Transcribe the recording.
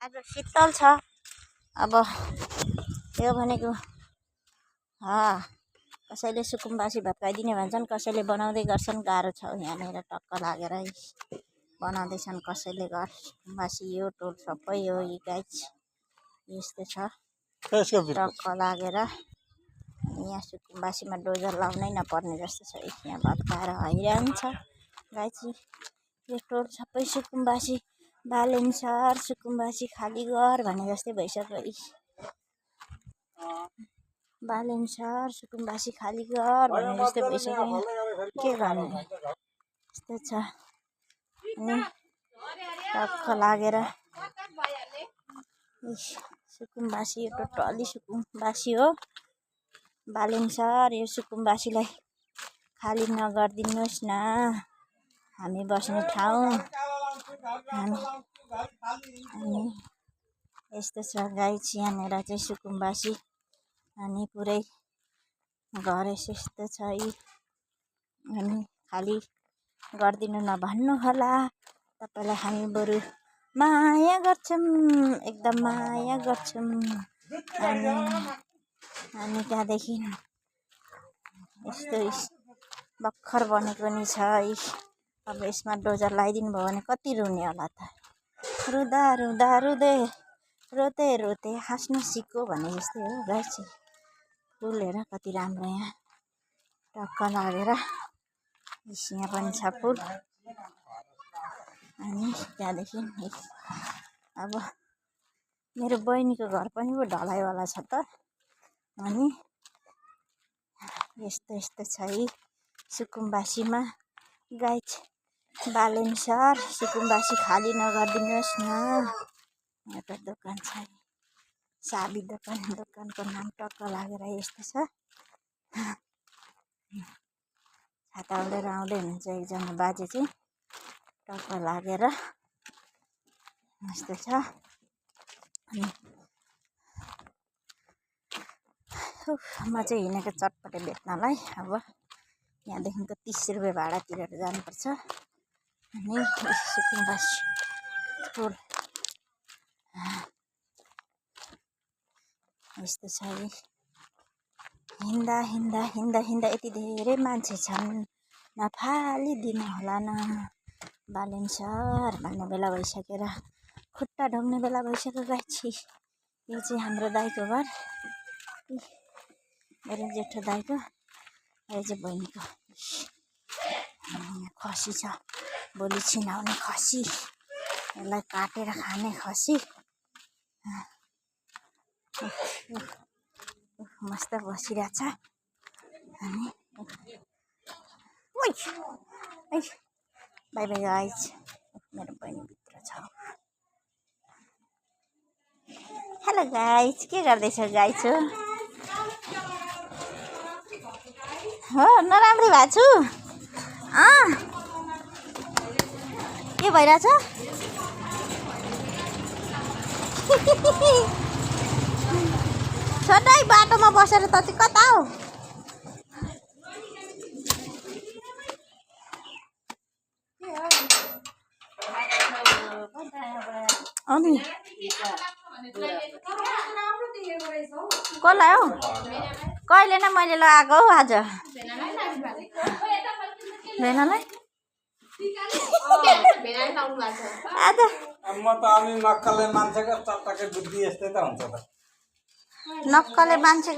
आज शीतल छ। अब यो भनेको कसैले सुकुम्बासी भत्काइदिने भन्छन्, कसैले बनाउँदै गर्छन्। गाह्रो छ यहाँनिर टक्क लागेर बनाउँदैछन् कसैले घर सुकुम्बासी। यो टोल सबै हो यी गाइज यस्तो छ टक्क लागेर। यहाँ सुकुम्बासीमा डोजर लाउनै नपर्ने जस्तो छ। यहाँ भत्काएर हैरान छ गाइज। यो टोल सबै सुकुम्बासी बालेन्सर सुकुम्बासी खाली घर भने जस्तै भइसक्यो। बालेन्सर सुकुम्बासी खाली घर भने जस्तै भइसक्यो। के गर्ने यस्तो छ। अनि टक्क लागेर सुकुम्बासी यो टोटली सुकुम्बासी हो। बालेन्सर यो सुकुम्बासीलाई खाली नगरिदिनुहोस् न। हामी बस्ने ठाउँ अनि यस्तो छ गाइज। यहाँनिर चाहिँ सुकुम्बासी अनि पुरै घर यस्तो छ। अनि खाली गरिदिनु नभन्नु होला। तपाईँलाई हामी बरु माया गर्छौँ, एकदम माया गर्छौँ। अनि त्यहाँदेखि यस्तो भर्खर बनेको नि छ। अब यसमा डोजर लगाइदिनु भयो भने कति रुने होला त। रुँदा रुँदा रुँदै रोते रोते हाँस्न सिको भने जस्तै हो गाइस। फुल हेर कति राम्रो यहाँ टक्क लागेर। यहाँ पनि छ फुल। अनि त्यहाँदेखि अब मेरो बहिनीको घर पनि पो ढलाइवाला छ त। अनि यस्तो यस्तो छ सुकुम्बासीमा गाइज। बालेन्सर सुकुम्बासी खाली नगरिदिनुहोस् न। एउटा दोकान छ साबी दोकान। दोकानको नाम टक्क लागेर यस्तो छ। छाता ओढेर आउँदै हुनुहुन्छ एकजना बाजे चाहिँ टक्क लागेर यस्तो छ। म चाहिँ हिँडेको चटपटे भेट्नलाई। अब यहाँदेखिको 30 रुपियाँ भाडा तिरेर जानुपर्छ। अनि सुकुम्बासी टोल यस्तो छ। हिँड्दा हिँड्दा हिँड्दा हिँड्दा यति धेरै मान्छे छन् नफालिदिनु होला न। बालेन्सर भन्ने बेला भइसकेर खुट्टा ढोग्ने बेला भइसक्यो गाइस। यो चाहिँ हाम्रो दाइको घर, मेरो जेठो दाइको। यो चाहिँ बहिनीको। खसी छ भोलि छिनाउने खसी। यसलाई काटेर खाने खसी। मस्त बसिरहेछ। अनि बाई बाई गाइज। मेरो बहिनी भित्र छ। हेलो गाइज, के गर्दैछ गाइज? हो नराम्री भएको छु। के भइरहेछ? छोटै बाटोमा बसेर त चाहिँ कता हो? अनि कसलाई हौ? कहिले नै मैले लगाएको हौ आज। भेनालाई आज म त अनि नक्कले मान्छेको चट्टकै बुद्धि यस्तै त हुन्छ त। नक्कले मान्छेको